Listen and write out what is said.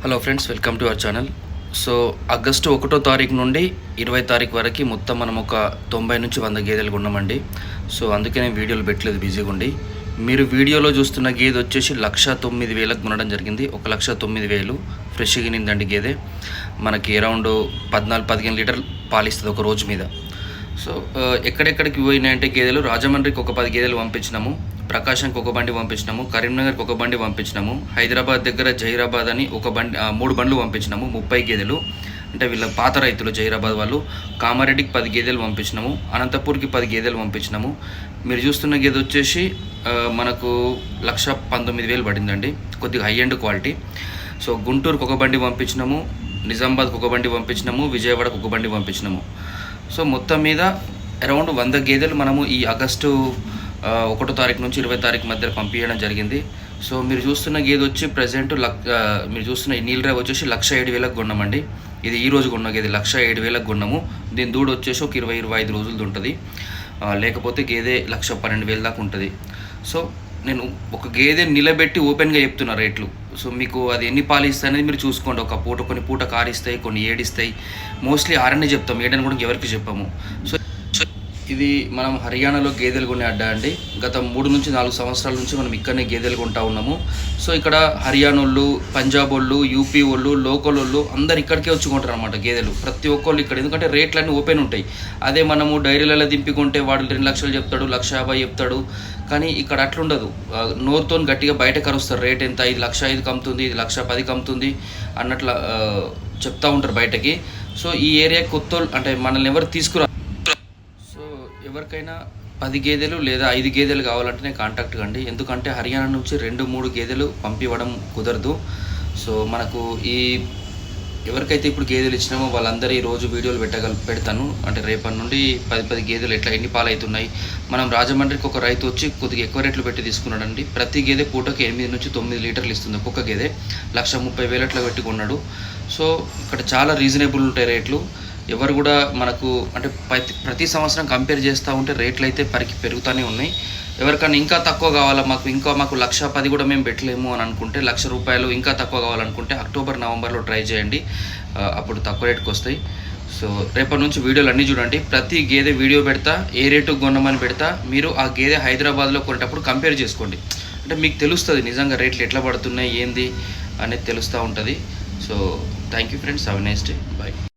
Hello friends, welcome to our channel. So August 1వ తారీఖు నుండి 20వ తారీఖు వరకు మొత్తం మనం ఒక 90 నుంచి 100 గేదెలు కొన్నామండి. సో అందుకే నేను వీడియోలు పెట్టలేదు, బిజీగా ఉండి. మీరు వీడియోలో చూస్తున్న గేదె వచ్చేసి 1,09,000కు కొనడం జరిగింది. 1,09,000 ఫ్రెష్గా ఈనిందండి గేదె. మనకి అరౌండ్ 14-15 లీటర్లు పాలిస్తుంది ఒక రోజు మీద. సో ఎక్కడెక్కడికి పోయినాయంటే గేదెలు, రాజమండ్రికి ఒక 10 గేదెలు పంపించినాము, ప్రకాశంకి ఒక బండి పంపించినాము, కరీంనగర్కి ఒక బండి పంపించినాము, హైదరాబాద్ దగ్గర జహీరాబాద్ అని ఒక బండి 3 బండ్లు పంపించినాము, 30 గేదెలు. అంటే వీళ్ళ పాత రైతులు జహీరాబాద్ వాళ్ళు. కామారెడ్డికి 10 గేదెలు పంపించినాము, అనంతపూర్కి 10 గేదెలు పంపించినాము. మీరు చూస్తున్న గేదె వచ్చేసి మనకు 1,19,000 పడిందండి, కొద్దిగా హై ఎండ్ క్వాలిటీ. సో గుంటూరుకి ఒక బండి పంపించినాము, నిజామాబాద్కి ఒక బండి పంపించినాము, విజయవాడకు ఒక బండి పంపించినాము. సో మొత్తం మీద అరౌండ్ 100 గేదెలు మనము ఈ ఆగస్టు 1వ తారీఖు నుంచి 20వ తారీఖు మధ్య పంపించడం జరిగింది. సో మీరు చూస్తున్న గేదె వచ్చి ప్రజెంట్ మీరు చూస్తున్న ఈ నీల్ డ్రైవ్ వచ్చేసి 1,07,000కు కొన్నామండి. ఇది ఈ రోజు కొన్న గేదె 1,07,000కు కొన్నాము. దీని దూడ వచ్చేసి ఒక 20-25 రోజులది ఉంటుంది. లేకపోతే గేదె 1,12,000 దాకా ఉంటుంది. సో నేను ఒక గేదె నిలబెట్టి ఓపెన్గా చెప్తున్నా రేట్లు. సో మీకు అది ఎన్ని పాలు ఇస్తాయి అనేది మీరు చూసుకోండి. ఒక పూట కొన్ని పూట కారిస్తాయి, కొన్ని ఏడిస్తాయి. మోస్ట్లీ ఆరనే చెప్తాం, ఏడని కూడా ఎవరికి చెప్పాము. సో ఇది మనం హర్యానాలో గేదెలు కొనే అడ్డా అండి. గత 3-4 సంవత్సరాల నుంచి మనం ఇక్కడనే గేదెలు కొంటా ఉన్నాము. సో ఇక్కడ హర్యానా వాళ్ళు, పంజాబ్ వాళ్ళు, యూపీ వాళ్ళు, లోకల్ వాళ్ళు అందరు ఇక్కడికే వచ్చి కొంటారు అనమాట గేదెలు. ప్రతి ఒక్కళ్ళు ఇక్కడ, ఎందుకంటే రేట్లన్నీ ఓపెన్ ఉంటాయి. అదే మనము డైరీలలో దింపుకుంటే వాడు 2 లక్షలు చెప్తాడు, 1,50,000 చెప్తాడు. కానీ ఇక్కడ అట్లుండదు. నోరుతో గట్టిగా బయట కరుస్తారు, రేట్ ఎంత, ఇది 1,05,000 కమ్ముతుంది, ఇది 1,10,000 కమ్ముతుంది అన్నట్లు చెప్తూ ఉంటారు బయటకి. సో ఈ ఏరియా కొత్త అంటే మనల్ని ఎవరు తీసుకురా. ఎవరికైనా 10 గేదెలు లేదా 5 గేదెలు కావాలంటే నేను కాంటాక్ట్ కండి. ఎందుకంటే హర్యానా నుంచి 2-3 గేదెలు పంపివ్వడం కుదరదు. సో మనకు ఈ ఎవరికైతే ఇప్పుడు గేదెలు ఇచ్చినామో వాళ్ళందరూ ఈ రోజు వీడియోలు పెడతాను. అంటే రేపటి నుండి 10 గేదెలు ఎట్లా ఎన్ని పాలు అవుతున్నాయి. మనం రాజమండ్రికి ఒక రైతు వచ్చి కొద్దిగా ఎక్కువ రేట్లు పెట్టి తీసుకున్నాడండి. ప్రతి గేదె పూటకి 8-9 లీటర్లు ఇస్తుంది. ఒక్కొక్క గేదె 1,30,000 అట్లా పెట్టి కొన్నాడు. సో ఇక్కడ చాలా రీజనబుల్ ఉంటాయి రేట్లు. ఎవరు కూడా మనకు అంటే ప్రతి సంవత్సరం కంపేర్ చేస్తూ ఉంటే రేట్లు అయితే పెరుగుతూనే ఉన్నాయి. ఎవరికైనా ఇంకా తక్కువ కావాలా, మాకు 1,10,000 కూడా మేము పెట్టలేము అని అనుకుంటే, ₹1,00,000 ఇంకా తక్కువ కావాలనుకుంటే అక్టోబర్-నవంబర్లో ట్రై చేయండి. అప్పుడు తక్కువ రేటుకి వస్తాయి. సో రేపటి నుంచి వీడియోలు అన్నీ చూడండి. ప్రతి గేదె వీడియో పెడతా, ఏ రేటుకు కొనమని పెడతా. మీరు ఆ గేదె హైదరాబాద్లో కొనేటప్పుడు కంపేర్ చేసుకోండి. అంటే మీకు తెలుస్తుంది నిజంగా రేట్లు ఎట్లా పడుతున్నాయి ఏంది అనేది తెలుస్తూ ఉంటుంది. So thank you friends, have a nice day, bye.